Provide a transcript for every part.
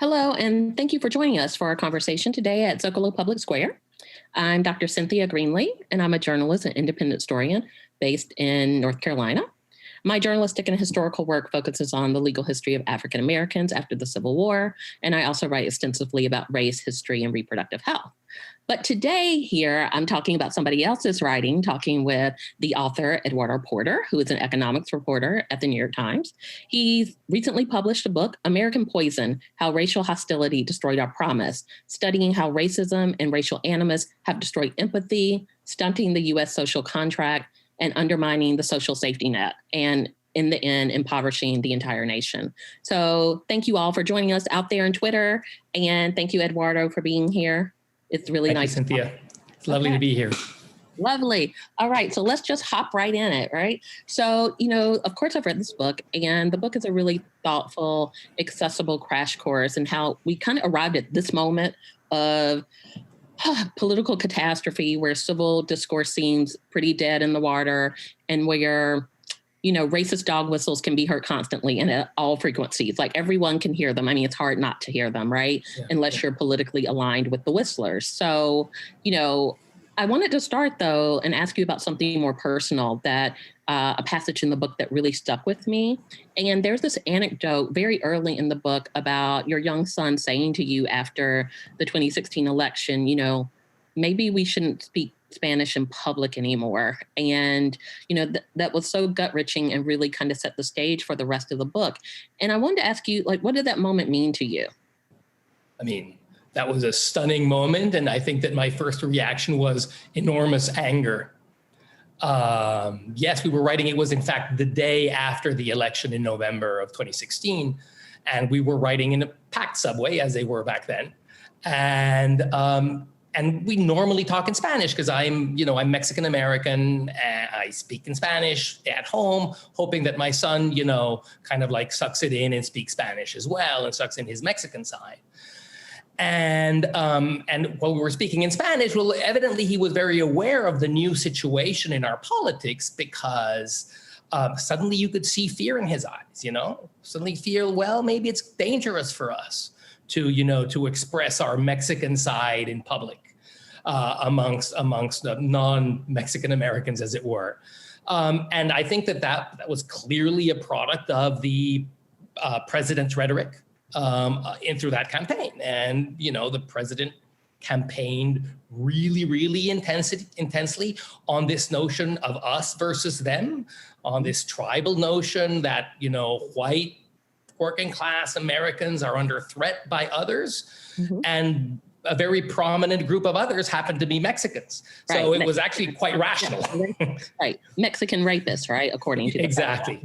Hello, and thank you for joining us for our conversation today at Zocalo Public Square. I'm Dr. Cynthia Greenlee, and I'm a journalist and independent historian based in North Carolina. My journalistic and historical work focuses on the legal history of African Americans after the Civil War, and I also write extensively about race, history, and reproductive health. But today here, I'm talking about somebody else's writing, talking with the author, Eduardo Porter, who is an economics reporter at the New York Times. He's recently published a book, American Poison, How Racial Hostility Destroyed Our Promise, studying how racism and racial animus have destroyed empathy, stunting the U.S. social contract, and undermining the social safety net, and in the end, impoverishing the entire nation. So thank you all for joining us out there on Twitter, and thank you, Eduardo, for being here. It's really nice. Thank you, Cynthia. It's lovely to be here. Lovely. All right, so let's just hop right in it, right? So, of course, I've read this book, and the book is a really thoughtful, accessible crash course in how we kind of arrived at this moment of political catastrophe where civil discourse seems pretty dead in the water, and where racist dog whistles can be heard constantly and at all frequencies. Like everyone can hear them. I mean, it's hard not to hear them, right? Yeah. Unless you're politically aligned with the whistlers. So, I wanted to start though and ask you about something more personal, that a passage in the book that really stuck with me. And there's this anecdote very early in the book about your young son saying to you after the 2016 election, maybe we shouldn't speak Spanish in public anymore. And, that was so gut-wrenching and really kind of set the stage for the rest of the book. And I wanted to ask you, what did that moment mean to you? I mean, that was a stunning moment. And I think that my first reaction was enormous anger. Yes, we were writing, it was in fact the day after the election in November of 2016. And we were writing in a packed subway, as they were back then. And we normally talk in Spanish because I'm Mexican American. I speak in Spanish at home, hoping that my son, kind of like sucks it in and speaks Spanish as well and sucks in his Mexican side. And while we were speaking in Spanish, well, evidently he was very aware of the new situation in our politics because suddenly you could see fear in his eyes, suddenly feel, well, maybe it's dangerous for us to express our Mexican side in public amongst the non-Mexican Americans, as it were. And I think that was clearly a product of the president's rhetoric through that campaign. And, the president campaigned really, really intensely on this notion of us versus them, on this tribal notion that, white working class Americans are under threat by others. Mm-hmm. And a very prominent group of others happened to be Mexicans. So it was actually quite rational. Right. Mexican rapists, right? According to Exactly.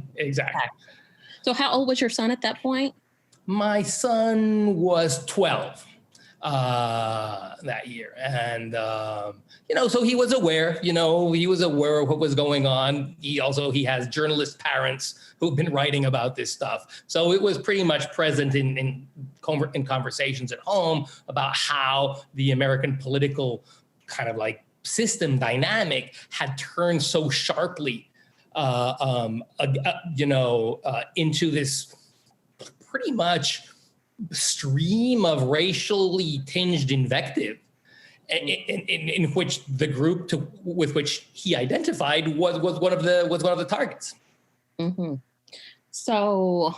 So how old was your son at that point? My son was 12 that year. And, so he was aware, of what was going on. He has journalist parents who've been writing about this stuff. So it was pretty much present in conversations at home about how the American political kind of like system dynamic had turned so sharply, into this pretty much stream of racially tinged invective in which the group with which he identified was one of the targets. Mm-hmm. So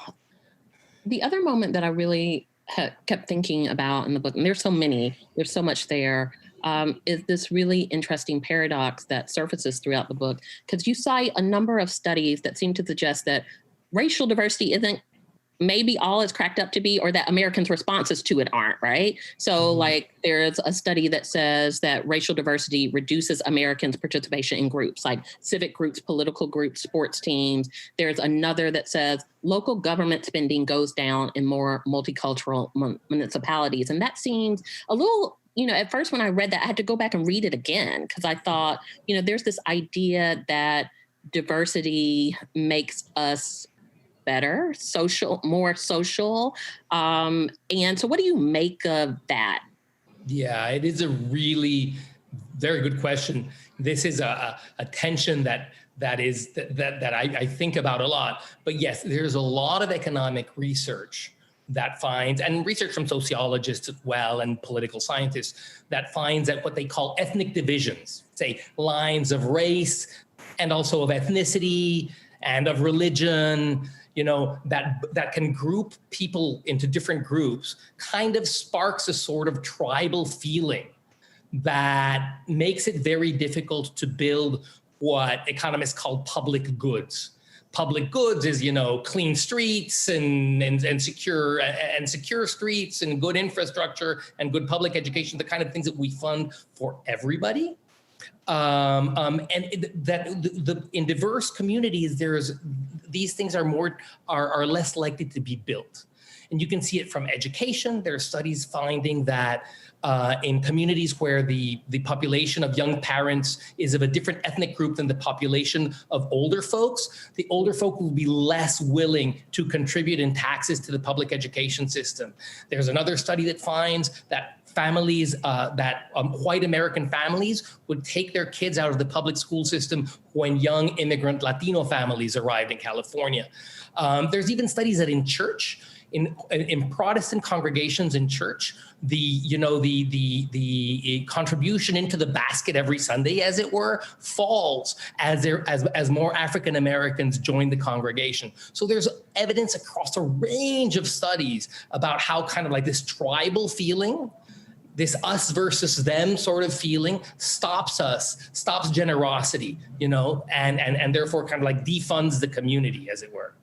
the other moment that I really kept thinking about in the book, and there's so much there, is this really interesting paradox that surfaces throughout the book, because you cite a number of studies that seem to suggest that racial diversity isn't maybe all it's cracked up to be, or that Americans' responses to it aren't, right? So like there's a study that says that racial diversity reduces Americans' participation in groups like civic groups, political groups, sports teams. There's another that says local government spending goes down in more multicultural municipalities. And that seems a little, at first when I read that, I had to go back and read it again because I thought, there's this idea that diversity makes us better, more social. And so what do you make of that? Yeah, it is a really very good question. This is a tension that I think about a lot. But yes, there's a lot of economic research that finds, and research from sociologists as well and political scientists, that finds that what they call ethnic divisions, say lines of race and also of ethnicity and of religion, that can group people into different groups, kind of sparks a sort of tribal feeling that makes it very difficult to build what economists call public goods. Public goods is, clean streets and secure streets and good infrastructure and good public education, the kind of things that we fund for everybody. In diverse communities, these things are less likely to be built. And you can see it from education. There are studies finding that in communities where the population of young parents is of a different ethnic group than the population of older folks, the older folk will be less willing to contribute in taxes to the public education system. There's another study that finds that families, white American families would take their kids out of the public school system when young immigrant Latino families arrived in California. There's even studies that in church, in Protestant congregations in church, the contribution into the basket every Sunday, as it were, falls as more African Americans join the congregation. So there's evidence across a range of studies about how kind of like this tribal feeling, this us versus them sort of feeling stops generosity, and therefore kind of like defunds the community, as it were.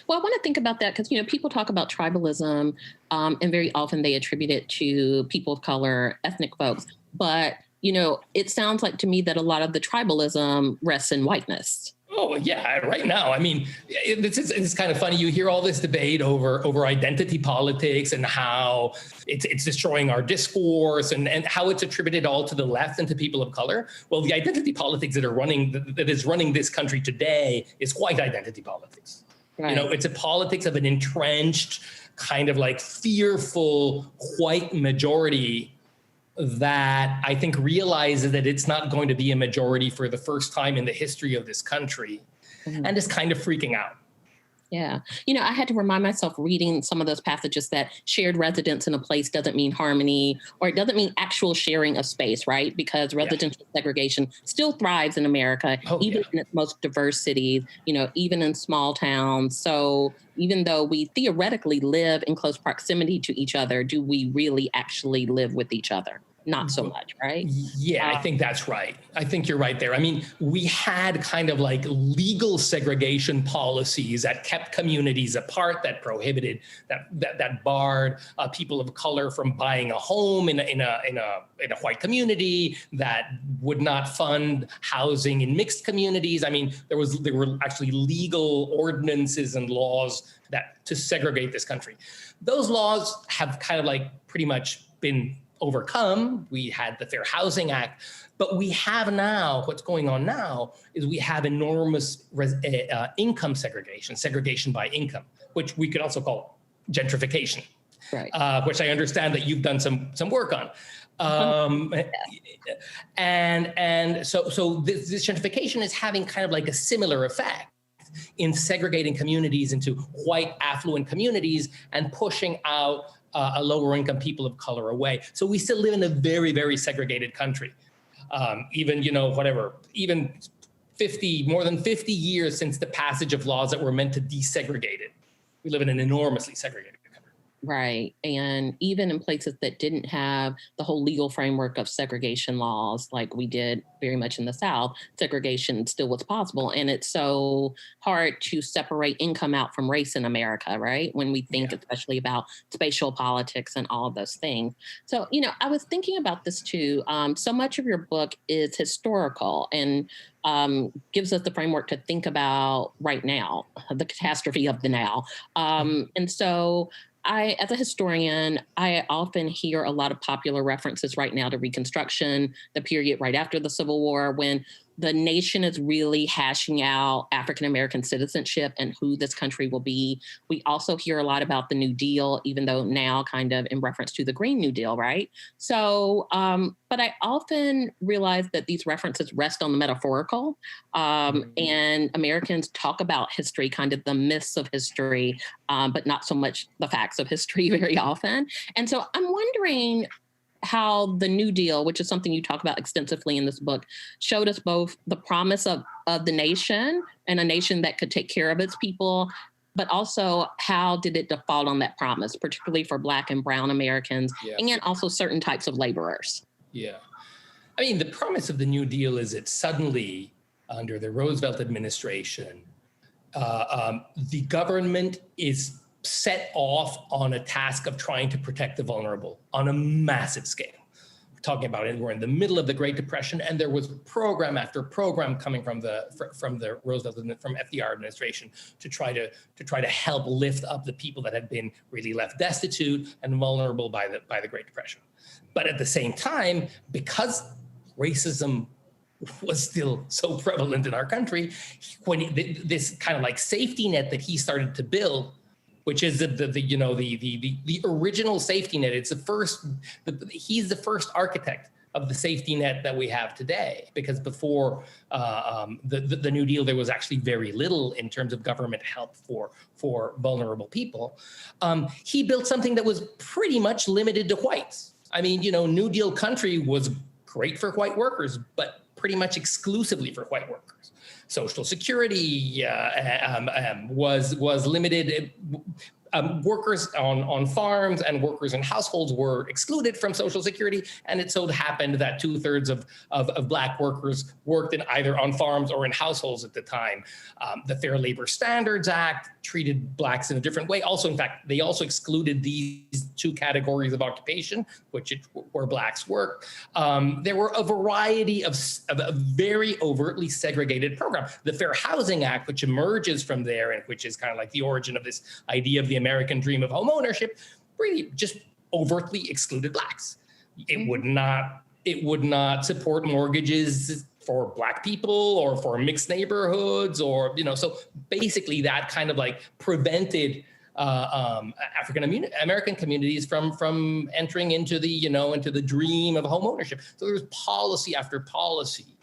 Well, I want to think about that because, people talk about tribalism and very often they attribute it to people of color, ethnic folks. But, it sounds like to me that a lot of the tribalism rests in whiteness. Oh, yeah, right now. I mean, it's kind of funny. You hear all this debate over identity politics and how it's destroying our discourse and how it's attributed all to the left and to people of color. Well, the identity politics that is running this country today is white identity politics. Right. It's a politics of an entrenched, kind of like fearful white majority that I think realizes that it's not going to be a majority for the first time in the history of this country, and is kind of freaking out. Yeah. I had to remind myself reading some of those passages that shared residence in a place doesn't mean harmony, or it doesn't mean actual sharing of space, right? Because residential segregation still thrives in America, in its most diverse cities, even in small towns. So even though we theoretically live in close proximity to each other, do we really actually live with each other? Not so much, right? Yeah, I think that's right. I think you're right there. I mean, we had kind of like legal segregation policies that kept communities apart, that prohibited, that barred people of color from buying a home in a white community, that would not fund housing in mixed communities. I mean, there were actually legal ordinances and laws to segregate this country. Those laws have kind of like pretty much been overcome. We had the Fair Housing Act, but we have now, what's going on now is we have enormous income segregation by income, which we could also call gentrification, right? Which I understand that you've done some work on. And so this gentrification is having kind of like a similar effect in segregating communities into white affluent communities and pushing out lower income people of color away. So we still live in a very, very segregated country. Even more than 50 years since the passage of laws that were meant to desegregate it. We live in an enormously segregated country. Right. And even in places that didn't have the whole legal framework of segregation laws, like we did very much in the South, segregation still was possible. And it's so hard to separate income out from race in America, right? When we think especially about spatial politics and all of those things. So, I was thinking about this too. So much of your book is historical and gives us the framework to think about right now, the catastrophe of the now. And so as a historian, I often hear a lot of popular references right now to Reconstruction, the period right after the Civil War, when the nation is really hashing out African-American citizenship and who this country will be. We also hear a lot about the New Deal, even though now kind of in reference to the Green New Deal, right? So, but I often realize that these references rest on the metaphorical, and Americans talk about history, kind of the myths of history, but not so much the facts of history very often. And so I'm wondering how the New Deal, which is something you talk about extensively in this book, showed us both the promise of the nation and a nation that could take care of its people, but also how did it default on that promise, particularly for Black and Brown Americans, and also certain types of laborers. Yeah. I mean, the promise of the New Deal is that suddenly, under the Roosevelt administration, the government is set off on a task of trying to protect the vulnerable on a massive scale. We're talking about it, we're in the middle of the Great Depression, and there was program after program coming from the Roosevelt, from FDR administration to try to help lift up the people that had been really left destitute and vulnerable by the Great Depression. But at the same time, because racism was still so prevalent in our country, when this kind of like safety net that he started to build, which is the original safety net. It's he's the first architect of the safety net that we have today, because before the New Deal, there was actually very little in terms of government help for vulnerable people. He built something that was pretty much limited to whites. I mean, New Deal country was great for white workers, but pretty much exclusively for white workers. Social Security was limited. Workers on farms and workers in households were excluded from Social Security, and it so happened that 2/3 of Black workers worked either on farms or in households at the time. The Fair Labor Standards Act treated Blacks in a different way. Also, in fact, they also excluded these two categories of occupation, where Blacks work. There were a variety of very overtly segregated programs. The Fair Housing Act, which emerges from there and which is kind of like the origin of this idea of the American dream of home ownership, really just overtly excluded Blacks. It would not support mortgages for Black people or for mixed neighborhoods, or so basically that kind of like prevented African American communities from entering into the dream of home ownership. So there's policy after policy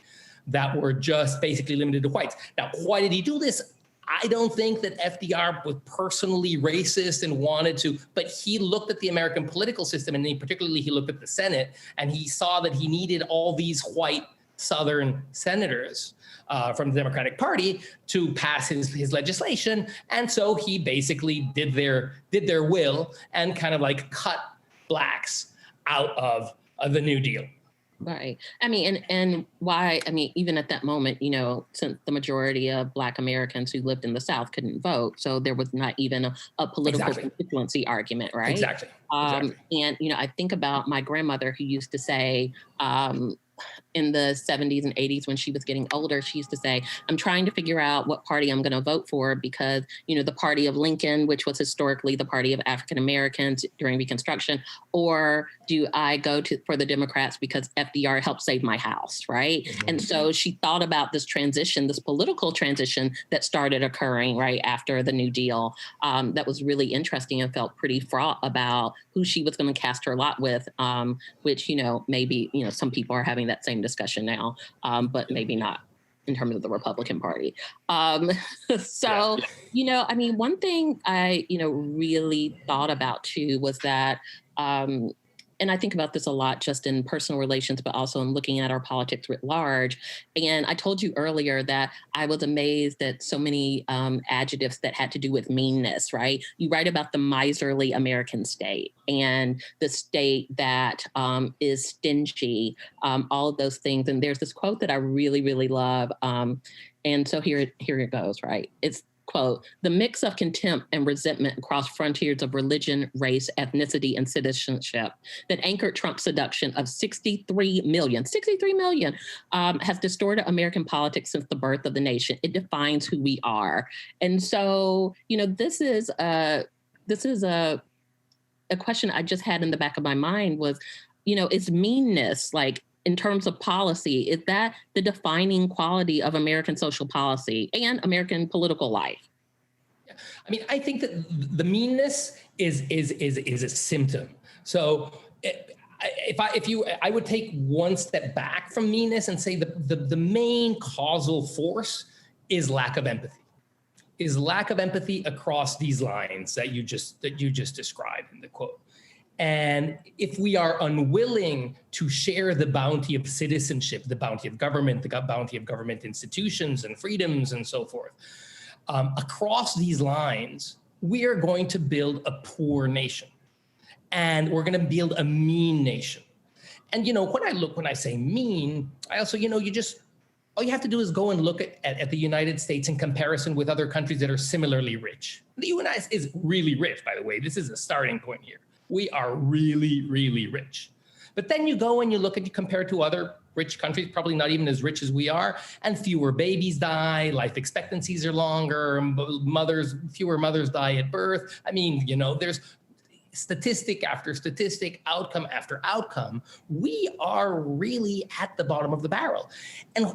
that were just basically limited to whites. Now, why did he do this? I don't think that FDR was personally racist and wanted to, but he looked at the American political system, and particularly he looked at the Senate, and he saw that he needed all these white Southern senators from the Democratic Party to pass his legislation. And so he basically did their will and kind of like cut Blacks out of the New Deal. Right. I mean, and why, I mean, even at that moment, since the majority of Black Americans who lived in the South couldn't vote, so there was not even a political constituency argument, right? Exactly. And, I think about my grandmother who used to say, in the 70s and 80s, when she was getting older, she used to say, I'm trying to figure out what party I'm going to vote for, because, the party of Lincoln, which was historically the party of African Americans during Reconstruction, or do I go for the Democrats because FDR helped save my house, right? Mm-hmm. And so she thought about this transition, this political transition that started occurring right after the New Deal, that was really interesting and felt pretty fraught about who she was going to cast her lot with, which, maybe, some people are having that same discussion now, but maybe not in terms of the Republican Party. I mean, one thing I, really thought about too was that, and I think about this a lot just in personal relations, but also in looking at our politics writ large. And I told you earlier that I was amazed at so many adjectives that had to do with meanness, right? You write about the miserly American state and the state that is stingy, all of those things. And there's this quote that I really, really love. And so here it goes, right? It's, quote, the mix of contempt and resentment across frontiers of religion, race, ethnicity, and citizenship that anchored Trump's seduction of 63 million, has distorted American politics since the birth of the nation. It defines who we are. And so, this is a question I just had in the back of my mind was, is meanness like in terms of policy, is that the defining quality of American social policy and American political life? I mean, I think that the meanness is a symptom. So I would take one step back from meanness and say the main causal force is lack of empathy. Is lack of empathy across these lines that you just described in the quote. And if we are unwilling to share the bounty of citizenship, the bounty of government, the bounty of government institutions and freedoms and so forth, across these lines, we are going to build a poor nation. And we're going to build a mean nation. And, when I say mean, I also, all you have to do is go and look at the United States in comparison with other countries that are similarly rich. The U.S. is really rich, by the way. This is a starting point here. We are really, really rich. But then you go and you compare to other rich countries, probably not even as rich as we are, and fewer babies die, life expectancies are longer, fewer mothers die at birth. I mean, there's statistic after statistic, outcome after outcome. We are really at the bottom of the barrel. And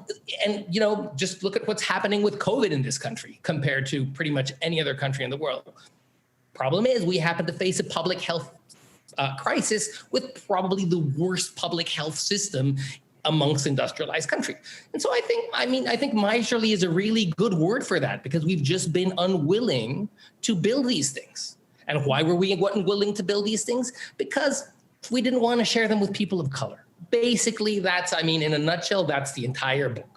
just look at what's happening with COVID in this country compared to pretty much any other country in the world. Problem is, we happen to face a public health crisis with probably the worst public health system amongst industrialized countries. And so I think miserly is a really good word for that, because we've just been unwilling to build these things. And why were we unwilling to build these things? Because we didn't want to share them with people of color. Basically, in a nutshell, that's the entire book.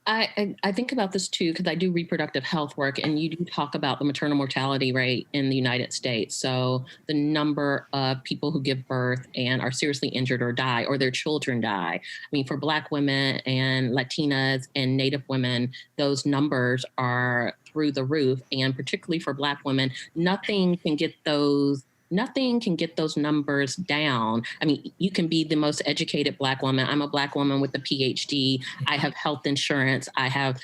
I think about this too, because I do reproductive health work, and you do talk about the maternal mortality rate in the United States. So the number of people who give birth and are seriously injured or die, or their children die. I mean, for Black women and Latinas and Native women, those numbers are through the roof. And particularly for Black women, nothing can get those numbers down. I mean, you can be the most educated Black woman. I'm a Black woman with a PhD. I have health insurance. I have,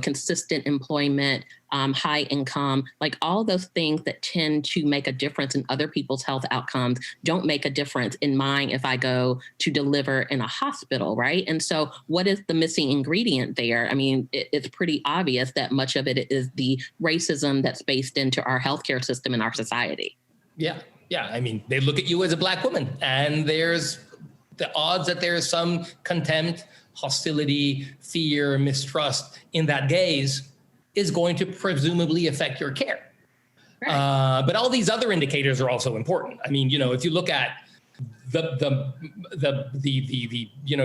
consistent employment, high income, like all those things that tend to make a difference in other people's health outcomes don't make a difference in mine if I go to deliver in a hospital, right? And so what is the missing ingredient there? I mean, it's pretty obvious that much of it is the racism that's based into our healthcare system and our society. Yeah. I mean, they look at you as a Black woman, and there's the odds that there's some contempt, hostility, fear, mistrust in that gaze is going to presumably affect your care. Right. But all these other indicators are also important. I mean, if you look at if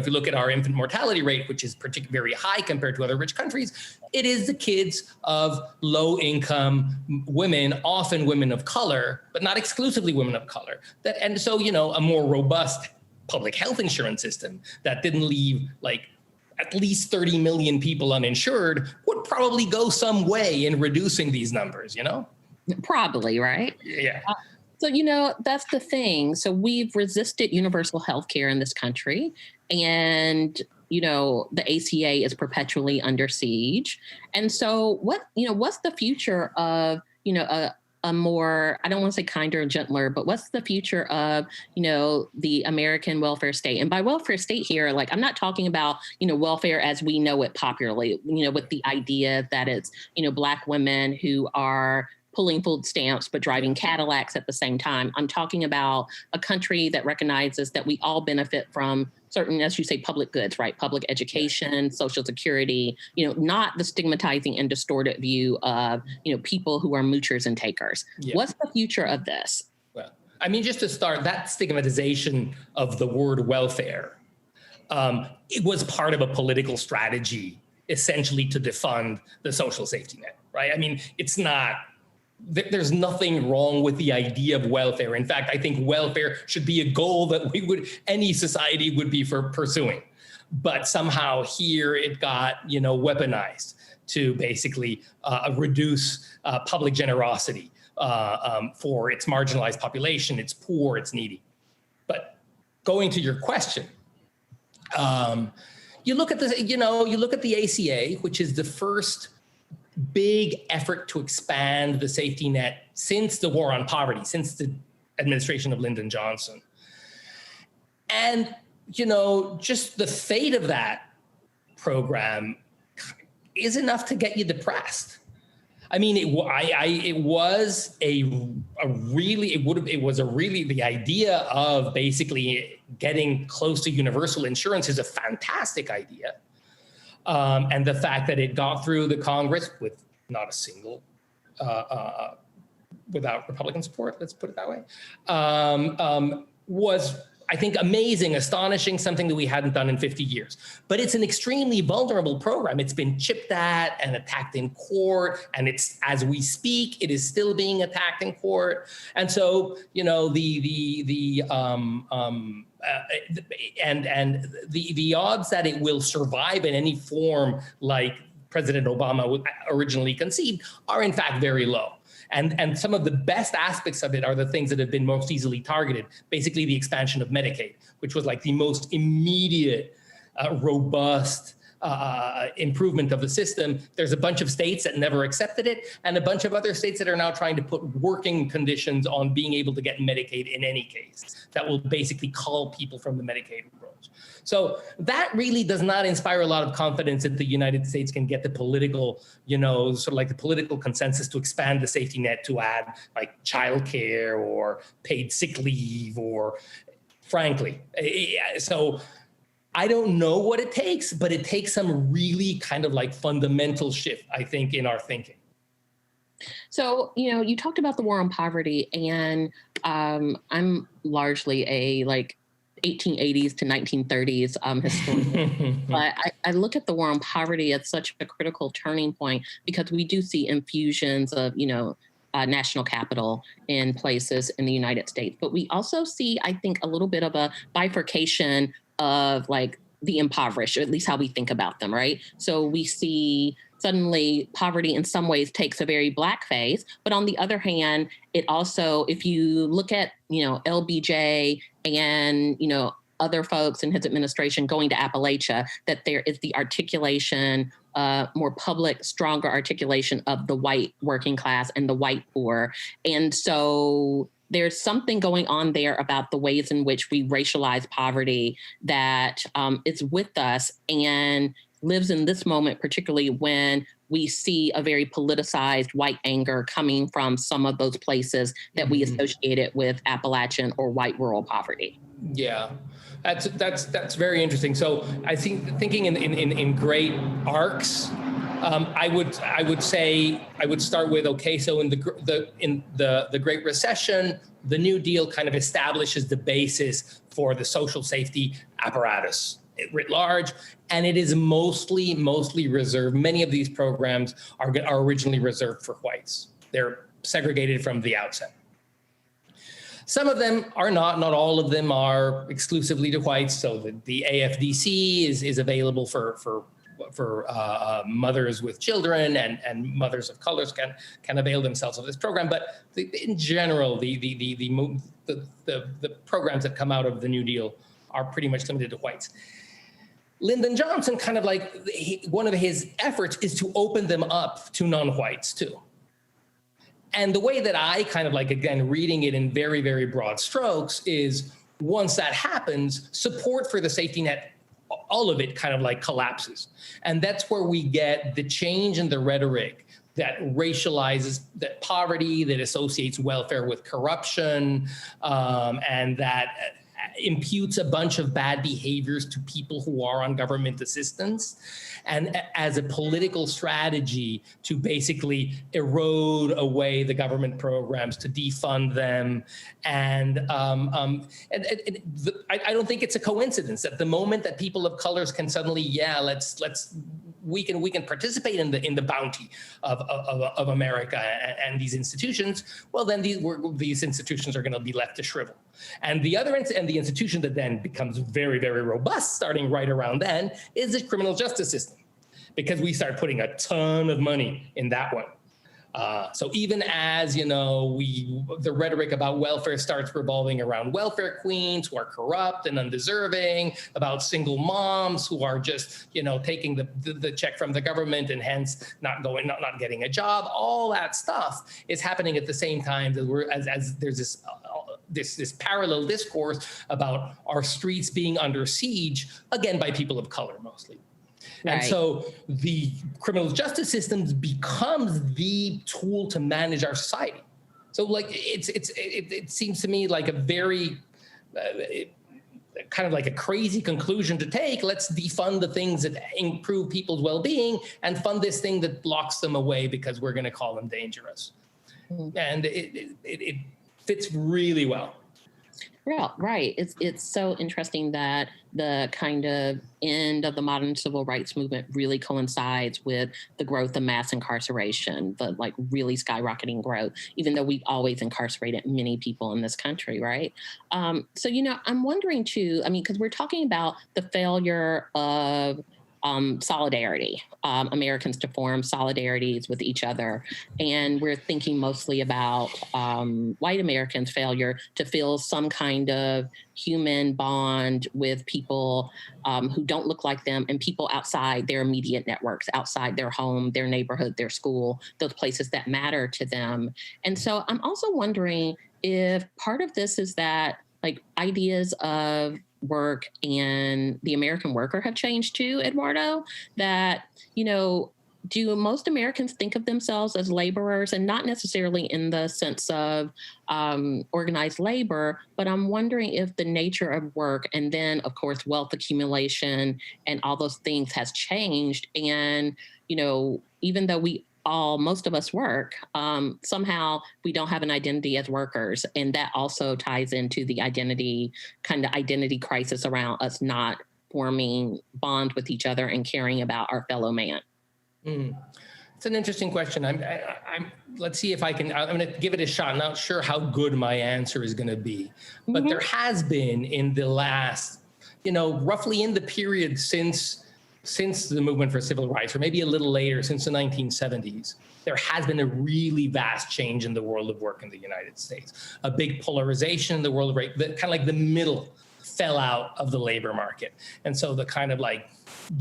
you look at our infant mortality rate, which is very high compared to other rich countries, it is the kids of low income women, often women of color, but not exclusively women of color. And so, a more robust public health insurance system that didn't leave at least 30 million people uninsured would probably go some way in reducing these numbers, Probably, right? Yeah. So, that's the thing. So we've resisted universal health care in this country, and, the ACA is perpetually under siege. And so what's the future of, a more, I don't want to say kinder and gentler, but what's the future of, the American welfare state? And by welfare state here, I'm not talking about, welfare as we know it popularly, with the idea that it's, Black women who are pulling food stamps, but driving Cadillacs at the same time. I'm talking about a country that recognizes that we all benefit from certain, as you say, public goods, right? Public education, Social Security, not the stigmatizing and distorted view of, people who are moochers and takers. Yeah. What's the future of this? Well, I mean, just to start, that stigmatization of the word welfare, it was part of a political strategy, essentially to defund the social safety net, right? I mean, it's not, there's nothing wrong with the idea of welfare. In fact, I think welfare should be a goal that any society would be for pursuing. But somehow here it got, weaponized to basically reduce public generosity for its marginalized population, its poor, its needy. But going to your question, you look at the ACA, which is the first big effort to expand the safety net since the war on poverty, since the administration of Lyndon Johnson. And just the fate of that program is enough to get you depressed. I mean, it was the idea of basically getting close to universal insurance is a fantastic idea. And the fact that it got through the Congress with not a single, without Republican support, let's put it that way, was, I think, amazing, astonishing, something that we hadn't done in 50 years. But it's an extremely vulnerable program. It's been chipped at and attacked in court, and it's, as we speak, it is still being attacked in court. And so, the odds that it will survive in any form like President Obama originally conceived are in fact very low. And some of the best aspects of it are the things that have been most easily targeted. Basically, the expansion of Medicaid, which was like the most immediate, robust improvement of the system. There's a bunch of states that never accepted it, and a bunch of other states that are now trying to put working conditions on being able to get Medicaid in any case. That will basically cull people from the Medicaid rolls. So that really does not inspire a lot of confidence that the United States can get the political, sort of like the political consensus to expand the safety net to add like childcare or paid sick leave or, frankly. So I don't know what it takes, but it takes some really kind of like fundamental shift, I think, in our thinking. So, you talked about the war on poverty, and I'm largely a 1880s to 1930s historian. But I look at the war on poverty as such a critical turning point because we do see infusions of, national capital in places in the United States. But we also see, I think, a little bit of a bifurcation of like the impoverished, or at least how we think about them, right? So we see suddenly poverty in some ways takes a very black face. But on the other hand, it also, if you look at, LBJ and, other folks in his administration going to Appalachia, that there is the articulation, more public, stronger articulation of the white working class and the white poor. And so there's something going on there about the ways in which we racialize poverty that is with us and lives in this moment, particularly when we see a very politicized white anger coming from some of those places that we associated with Appalachian or white rural poverty. Yeah, that's very interesting. So I think thinking in great arcs, I would start with, okay, so in the Great Recession, the New Deal kind of establishes the basis for the social safety apparatus writ large, and it is mostly reserved. Many of these programs are originally reserved for whites. They're segregated from the outset. Some of them are not all of them are exclusively to whites. So the AFDC is available for mothers with children, and mothers of colors can avail themselves of this program. But in general, the programs that come out of the New Deal are pretty much limited to whites. Lyndon Johnson, kind of like one of his efforts is to open them up to non-whites too. And the way that I kind of like, again, reading it in very, very broad strokes is once that happens, support for the safety net, all of it kind of like collapses. And that's where we get the change in the rhetoric that racializes that poverty, that associates welfare with corruption, and that imputes a bunch of bad behaviors to people who are on government assistance, and as a political strategy to basically erode away the government programs, to defund them. And I don't think it's a coincidence that the moment that people of colors can suddenly, we can participate in the bounty of America and these institutions, well, then these institutions are going to be left to shrivel. And the institution that then becomes very, very robust starting right around then is the criminal justice system, because we start putting a ton of money in that one. So even as, the rhetoric about welfare starts revolving around welfare queens who are corrupt and undeserving, about single moms who are just, taking the check from the government and hence not getting a job, all that stuff is happening at the same time that as there's this this parallel discourse about our streets being under siege, again, by people of color mostly. And so the criminal justice system becomes the tool to manage our society. So like it seems to me like a very kind of like a crazy conclusion to take. Let's defund the things that improve people's well-being and fund this thing that locks them away because we're going to call them dangerous. And it fits really well. Well, right. It's so interesting that the kind of end of the modern civil rights movement really coincides with the growth of mass incarceration, the like really skyrocketing growth, even though we've always incarcerated many people in this country, right? So, I'm wondering too, I mean, because we're talking about the failure of solidarity, Americans to form solidarities with each other. And we're thinking mostly about white Americans' failure to feel some kind of human bond with people who don't look like them and people outside their immediate networks, outside their home, their neighborhood, their school, those places that matter to them. And so I'm also wondering if part of this is that like ideas of work and the American worker have changed too, Eduardo, that, do most Americans think of themselves as laborers, and not necessarily in the sense of organized labor, but I'm wondering if the nature of work and then, of course, wealth accumulation and all those things has changed. And, even though most of us work, somehow we don't have an identity as workers. And that also ties into the identity crisis around us not forming bond with each other and caring about our fellow man. It's an interesting question. Let's see if I'm going to give it a shot. I'm not sure how good my answer is going to be, but there has been in the last, roughly in the period since the movement for civil rights, or maybe a little later, since the 1970s, there has been a really vast change in the world of work in the United States. A big polarization in the world of work, kind of like the middle fell out of the labor market. And so the kind of like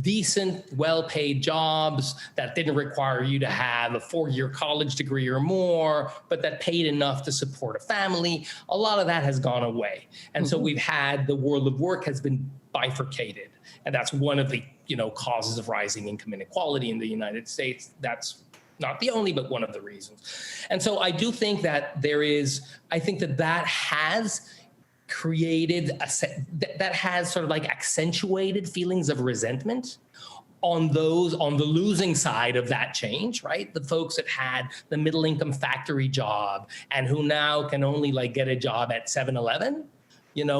decent, well-paid jobs that didn't require you to have a 4-year college degree or more, but that paid enough to support a family, a lot of that has gone away. And so we've had the world of work has been bifurcated. And that's one of the causes of rising income inequality in the United States. That's not the only, but one of the reasons. And so I do think that that has created that has sort of like accentuated feelings of resentment on the losing side of that change, right? The folks that had the middle income factory job and who now can only like get a job at 7-Eleven,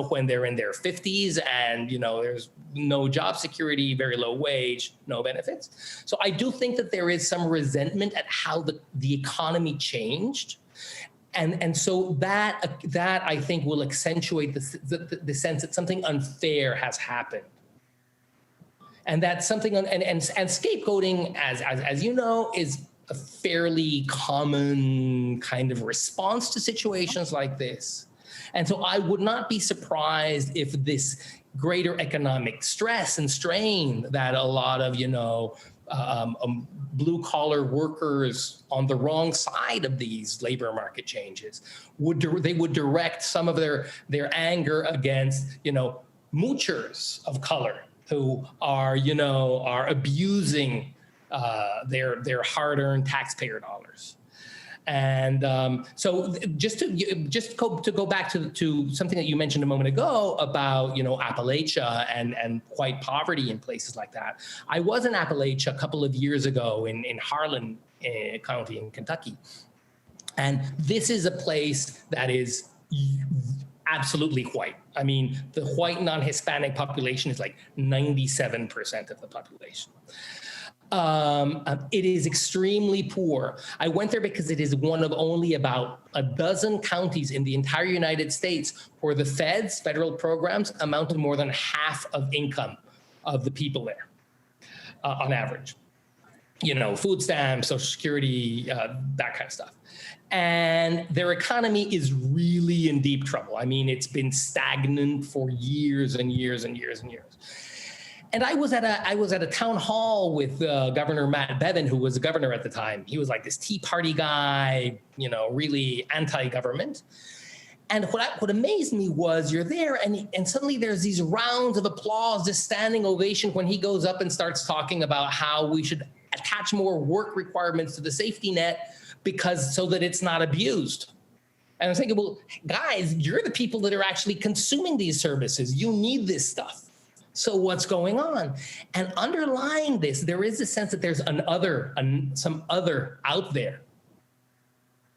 when they're in their 50s and, there's no job security, very low wage, no benefits. So I do think that there is some resentment at how the economy changed. And so that I think will accentuate the sense that something unfair has happened. And that's something, and scapegoating, as you know, is a fairly common kind of response to situations like this. And so I would not be surprised if this greater economic stress and strain that a lot of, blue-collar workers on the wrong side of these labor market changes would direct some of their anger against, moochers of color who are abusing their hard-earned taxpayer dollars. And so just to go back to something that you mentioned a moment ago about, Appalachia and white poverty in places like that. I was in Appalachia a couple of years ago in Harlan County in Kentucky. And this is a place that is absolutely white. I mean, the white non-Hispanic population is like 97% of the population. It is extremely poor. I went there because it is one of only about a dozen counties in the entire United States where the federal programs amount to more than half of income of the people there, on average. Food stamps, Social Security, that kind of stuff. And their economy is really in deep trouble. I mean, it's been stagnant for years and years and years and years. And I was at a town hall with Governor Matt Bevin, who was the governor at the time. He was like this Tea Party guy, really anti-government. And what amazed me was you're there and suddenly there's these rounds of applause, this standing ovation when he goes up and starts talking about how we should attach more work requirements to the safety net because so that it's not abused. And I was thinking, well, guys, you're the people that are actually consuming these services. You need this stuff. So what's going on? And underlying this, there is a sense that there's some other out there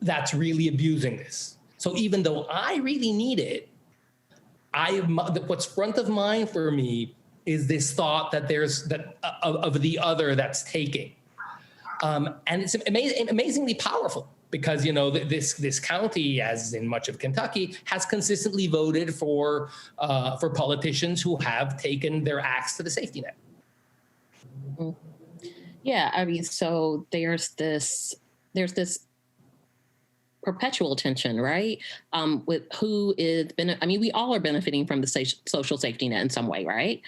that's really abusing this. So even though I really need it, what's front of mind for me is this thought that there's of the other that's taking, and it's amazingly powerful because this county, as in much of Kentucky, has consistently voted for politicians who have taken their axe to the safety net. Yeah, I mean, so there's this perpetual tension, right? With who is, we all are benefiting from the social safety net in some way, right?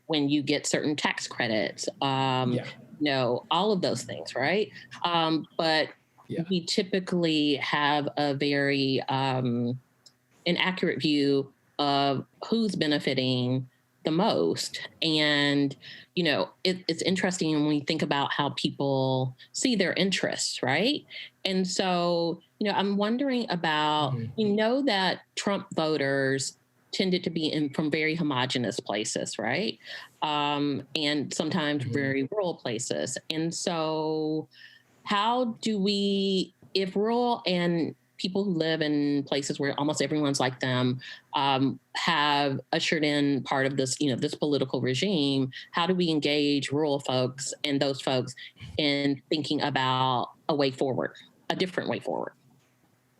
When you get certain tax credits, all of those things, right? But we typically have a very inaccurate view of who's benefiting the most. And, it's interesting when we think about how people see their interests, right? And so, I'm wondering about, we know that Trump voters tended to be from very homogenous places, right? And sometimes very rural places. And so how do we, if rural and people who live in places where almost everyone's like them have ushered in part of this, this political regime, how do we engage rural folks and those folks in thinking about a way forward, a different way forward?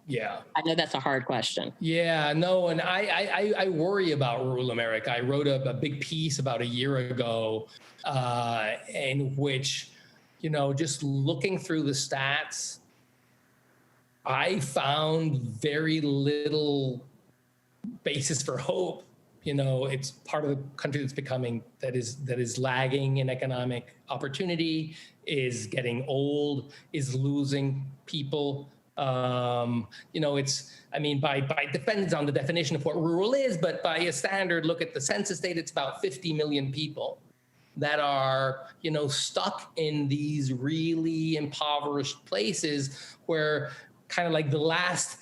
Yeah. I know that's a hard question. Yeah, no, and I worry about rural America. I wrote a big piece about a year ago in which, just looking through the stats, I found very little basis for hope. It's part of the country that's that is lagging in economic opportunity, is getting old, is losing people. Depends on the definition of what rural is, but by a standard look at the census data, it's about 50 million people that are, stuck in these really impoverished places where kind of like the last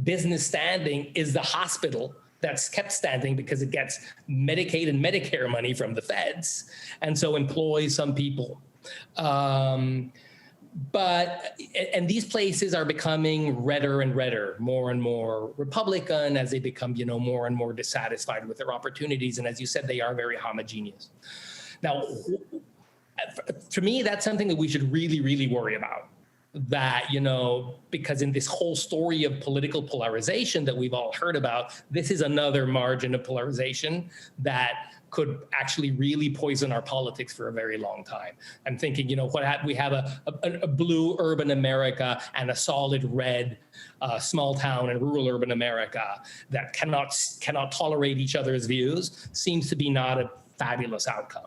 business standing is the hospital that's kept standing because it gets Medicaid and Medicare money from the feds, and so employs some people. But these places are becoming redder and redder, more and more Republican as they become, more and more dissatisfied with their opportunities. And as you said, they are very homogeneous. Now, for me, that's something that we should really, really worry about. That, because in this whole story of political polarization that we've all heard about, this is another margin of polarization that could actually really poison our politics for a very long time. I'm thinking, we have a blue urban America and a solid red small town and rural urban America that cannot tolerate each other's views seems to be not a fabulous outcome.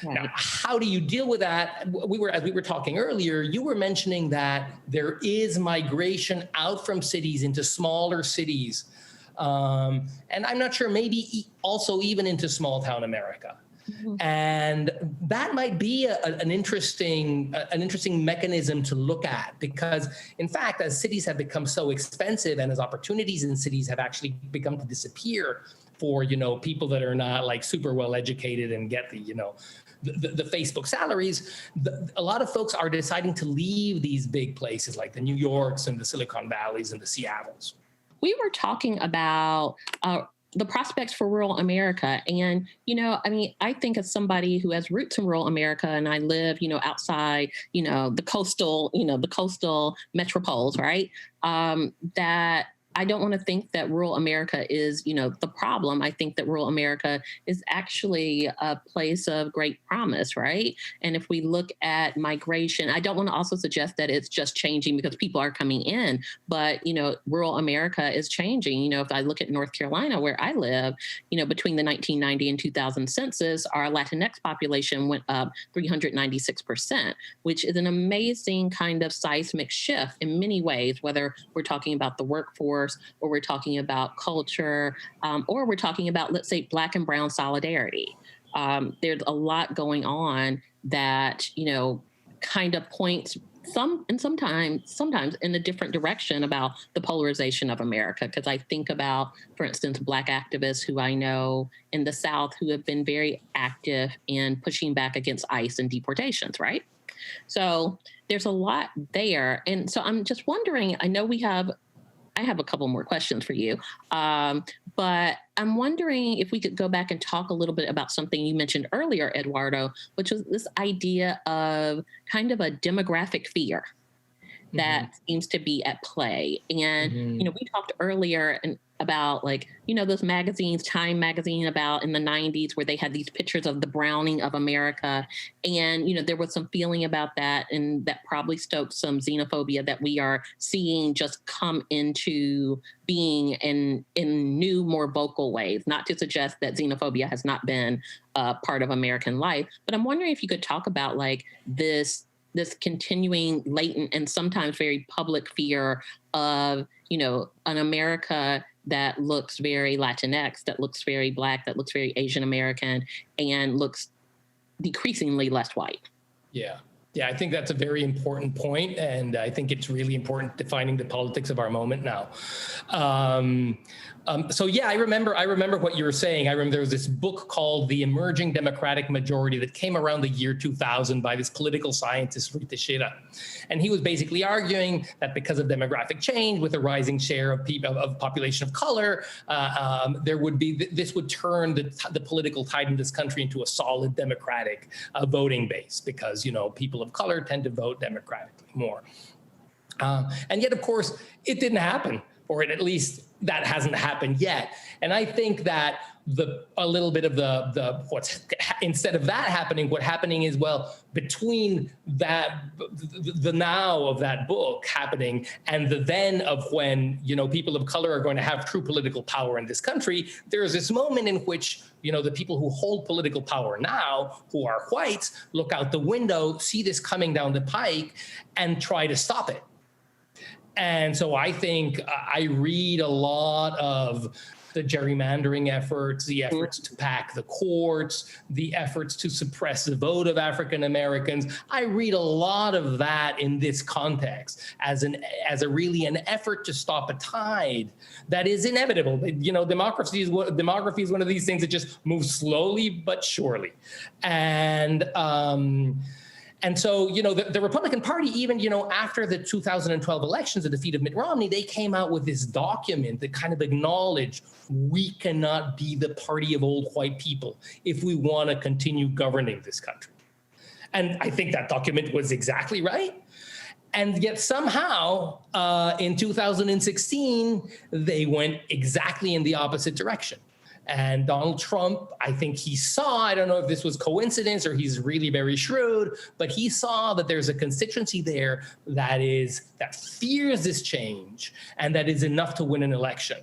Right. Now, how do you deal with that? As we were talking earlier, you were mentioning that there is migration out from cities into smaller cities. And I'm not sure, maybe also even into small town America. Mm-hmm. And that might be an interesting mechanism to look at, because in fact, as cities have become so expensive and as opportunities in cities have actually begun to disappear for, people that are not like super well educated and get the Facebook salaries, a lot of folks are deciding to leave these big places like the New Yorks and the Silicon Valleys and the Seattles. We were talking about the prospects for rural America. And, I think as somebody who has roots in rural America and I live, outside, the coastal metropoles, right? That I don't want to think that rural America is, the problem. I think that rural America is actually a place of great promise, right? And if we look at migration, I don't want to also suggest that it's just changing because people are coming in, but, rural America is changing. If I look at North Carolina, where I live, between the 1990 and 2000 census, our Latinx population went up 396%, which is an amazing kind of seismic shift in many ways, whether we're talking about the workforce discourse, or we're talking about culture, or we're talking about, let's say, Black and Brown solidarity. There's a lot going on that, kind of points sometimes in a different direction about the polarization of America. Because I think about, for instance, Black activists who I know in the South who have been very active in pushing back against ICE and deportations, right? So there's a lot there. And so I'm just wondering, I have a couple more questions for you, but I'm wondering if we could go back and talk a little bit about something you mentioned earlier, Eduardo, which was this idea of kind of a demographic fear that seems to be at play. And, we talked earlier about those magazines, Time magazine about in the 90s where they had these pictures of the browning of America. And, there was some feeling about that, and that probably stoked some xenophobia that we are seeing just come into being in new, more vocal ways. Not to suggest that xenophobia has not been a part of American life, but I'm wondering if you could talk about this continuing latent and sometimes very public fear of, an America that looks very Latinx, that looks very Black, that looks very Asian American, and looks decreasingly less white. Yeah. Yeah, I think that's a very important point, and I think it's really important defining the politics of our moment now. So yeah, I remember what you were saying. I remember there was this book called The Emerging Democratic Majority that came around the year 2000 by this political scientist, Rita Shira. And he was basically arguing that because of demographic change, with a rising share of people of population of color, this would turn the political tide in this country into a solid Democratic voting base, because people of color tend to vote Democratically more. And yet, of course, it didn't happen, or at least that hasn't happened yet. And I think that a little bit of instead of that happening, what's happening is, between that, the now of that book happening and the then of when, people of color are going to have true political power in this country, there's this moment in which, the people who hold political power now, who are whites, look out the window, see this coming down the pike, and try to stop it. And so I think I read a lot of the gerrymandering efforts, the efforts to pack the courts, the efforts to suppress the vote of African Americans. I read a lot of that in this context as really an effort to stop a tide that is inevitable. Demography is one of these things that just moves slowly but surely. And so, the Republican Party, even, after the 2012 elections, the defeat of Mitt Romney, they came out with this document that kind of acknowledged we cannot be the party of old white people if we want to continue governing this country. And I think that document was exactly right. And yet somehow in 2016, they went exactly in the opposite direction. And Donald Trump, I think he saw, I don't know if this was coincidence or he's really very shrewd, but he saw that there's a constituency there that fears this change and that is enough to win an election.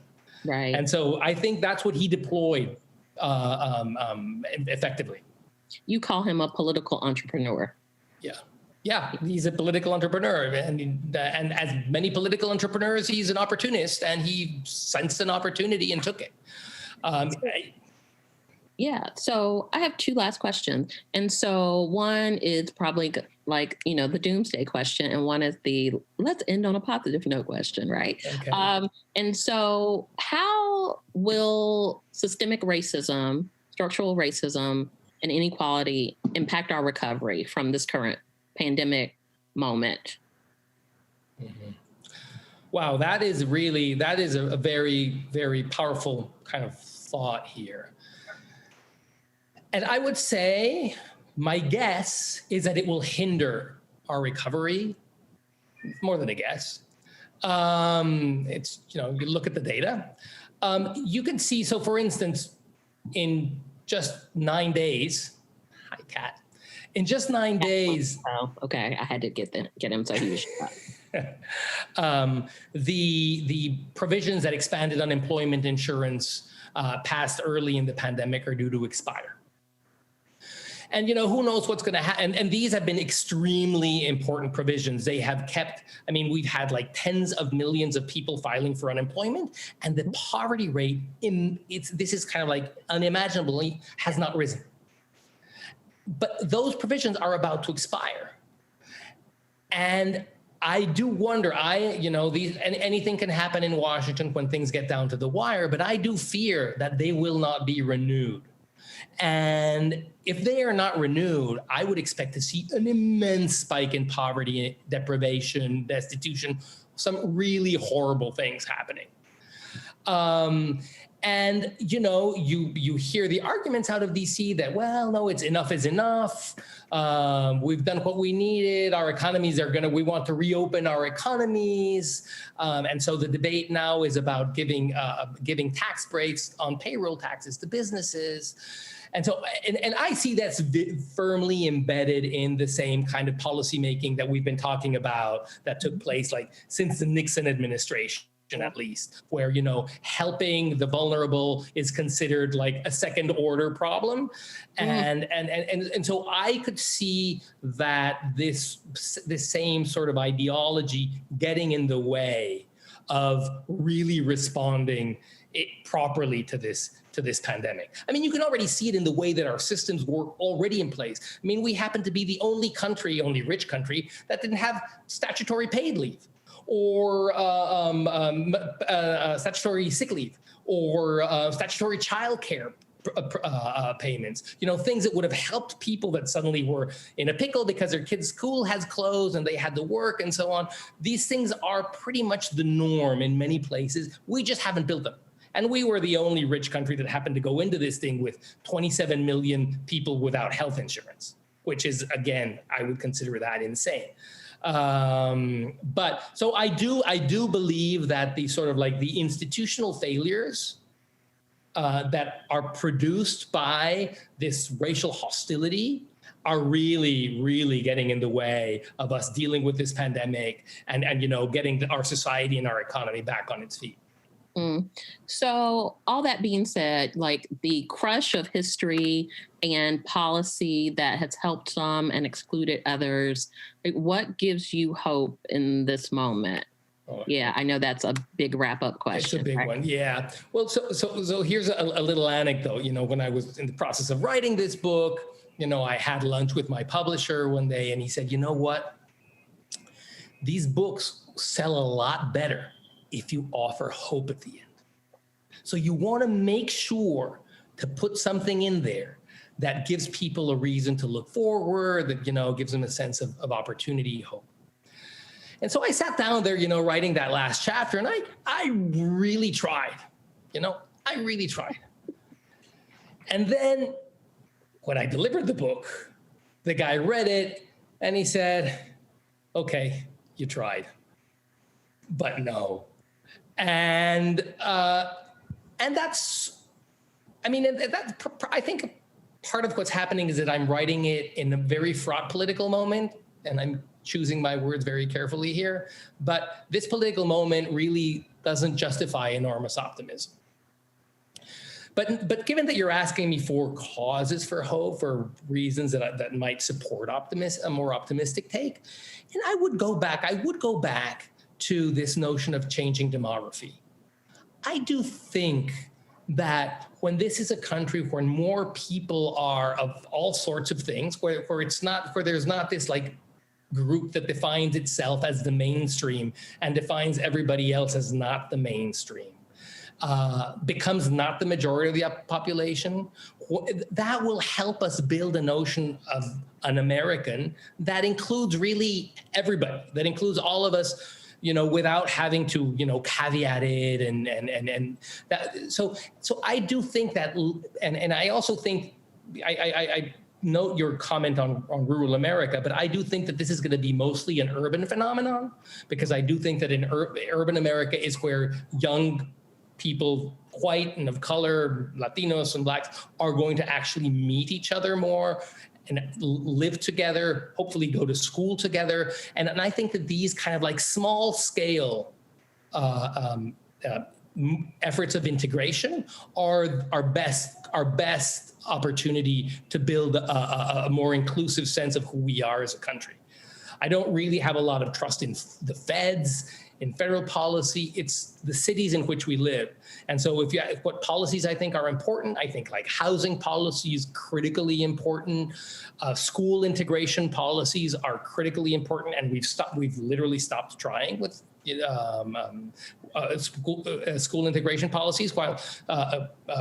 Right. And so I think that's what he deployed effectively. You call him a political entrepreneur. Yeah, he's a political entrepreneur, and as many political entrepreneurs, he's an opportunist, and he sensed an opportunity and took it. So I have two last questions. And so one is probably the doomsday question, and one is the let's end on a positive note question, right? Okay. And so how will systemic racism, structural racism, and inequality impact our recovery from this current pandemic moment? Mm-hmm. Wow, that is a very, very powerful kind of thought here. And I would say my guess is that it will hinder our recovery. More than a guess. It's, you look at the data. You can see, so for instance, in just 9 days, hi, Kat. In just 9 days. Oh, okay. I had to get him so he was shut. The provisions that expanded unemployment insurance passed early in the pandemic are due to expire. And, who knows what's going to happen. And these have been extremely important provisions. They have kept, we've had like tens of millions of people filing for unemployment, and the poverty rate this is kind of like unimaginably has not risen. But those provisions are about to expire. And I do wonder, anything can happen in Washington when things get down to the wire, but I do fear that they will not be renewed. And if they are not renewed, I would expect to see an immense spike in poverty, deprivation, destitution, some really horrible things happening. And, you hear the arguments out of DC that, well, no, it's enough is enough. We've done what we needed. Our economies we want to reopen our economies. And so the debate now is about giving tax breaks on payroll taxes to businesses. And so, and I see that's firmly embedded in the same kind of policymaking that we've been talking about that took place like since the Nixon administration, at least, where, helping the vulnerable is considered like a second order problem. And so I could see that this same sort of ideology getting in the way of really responding properly to this pandemic. You can already see it in the way that our systems were already in place. We happen to be the only rich country that didn't have statutory paid leave, or statutory sick leave, or statutory childcare payments, things that would have helped people that suddenly were in a pickle because their kids' school has closed and they had to work and so on. These things are pretty much the norm in many places. We just haven't built them. And we were the only rich country that happened to go into this thing with 27 million people without health insurance, which is, again, I would consider that insane. But so I do believe that the sort of like the institutional failures that are produced by this racial hostility are really, really getting in the way of us dealing with this pandemic and getting our society and our economy back on its feet. So all that being said, like the crush of history and policy that has helped some and excluded others, what gives you hope in this moment? Yeah, I know that's a big wrap-up question. It's a big one, yeah. Well, so here's a little anecdote. When I was in the process of writing this book, I had lunch with my publisher one day, and he said, "You know what? These books sell a lot better if you offer hope at the end. So you want to make sure to put something in there that gives people a reason to look forward, that, gives them a sense of opportunity, hope." And so I sat down there, writing that last chapter, and I really tried, I really tried. And then when I delivered the book, the guy read it and he said, "Okay, you tried, but no." And that's, I think part of what's happening is that I'm writing it in a very fraught political moment, and I'm choosing my words very carefully here. But this political moment really doesn't justify enormous optimism. But given that you're asking me for causes for hope, for reasons that might support a more optimistic take, and I would go back to this notion of changing demography. I do think that when this is a country where more people are of all sorts of things, where there's not this like group that defines itself as the mainstream and defines everybody else as not the mainstream, becomes not the majority of the population, that will help us build a notion of an American that includes really everybody, that includes all of us, without having to, caveat it and that. So I do think that, and I also think, I note your comment on rural America, but I do think that this is going to be mostly an urban phenomenon, because I do think that in urban America is where young people, white and of color, Latinos and Blacks, are going to actually meet each other more and live together, hopefully go to school together. And I think that these kind of like small scale efforts of integration are our best opportunity to build a more inclusive sense of who we are as a country. I don't really have a lot of trust in the feds, in federal policy. It's the cities in which we live. And so if what policies I think are important, I think like housing policy is critically important. School integration policies are critically important, and we've literally stopped trying with school integration policies, while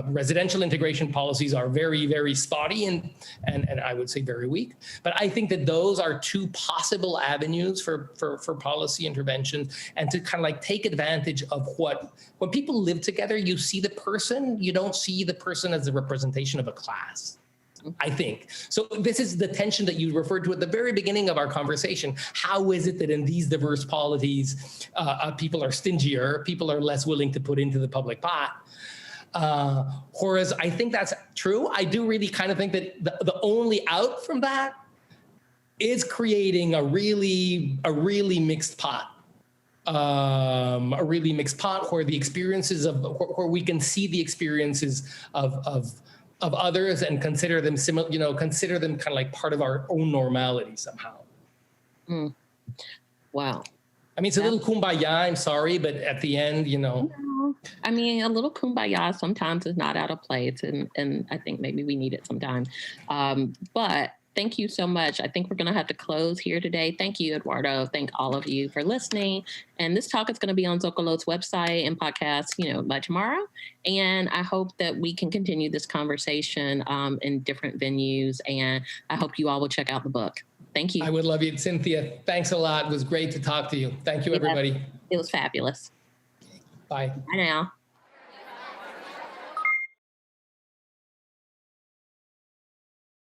residential integration policies are very, very spotty and I would say very weak. But I think that those are two possible avenues for policy interventions, and to kind of like take advantage of when people live together, you see the person, you don't see the person as a representation of a class. I think. So this is the tension that you referred to at the very beginning of our conversation. How is it that in these diverse polities, people are stingier, people are less willing to put into the public pot? Whereas I think that's true. I do really kind of think that the only out from that is creating a really mixed pot. A really mixed pot where the experiences where we can see the experiences of others and consider them consider them kind of like part of our own normality somehow. Wow. I mean, it's a little kumbaya, I'm sorry, but at the end, I mean, a little kumbaya sometimes is not out of place, and I think maybe we need it sometimes. But thank you so much. I think we're going to have to close here today. Thank you, Eduardo. Thank all of you for listening. And this talk is going to be on Zocalo's website and podcast, by tomorrow. And I hope that we can continue this conversation in different venues. And I hope you all will check out the book. Thank you. I would love you, Cynthia. Thanks a lot. It was great to talk to you. Thank you, everybody. It was fabulous. Bye. Bye now.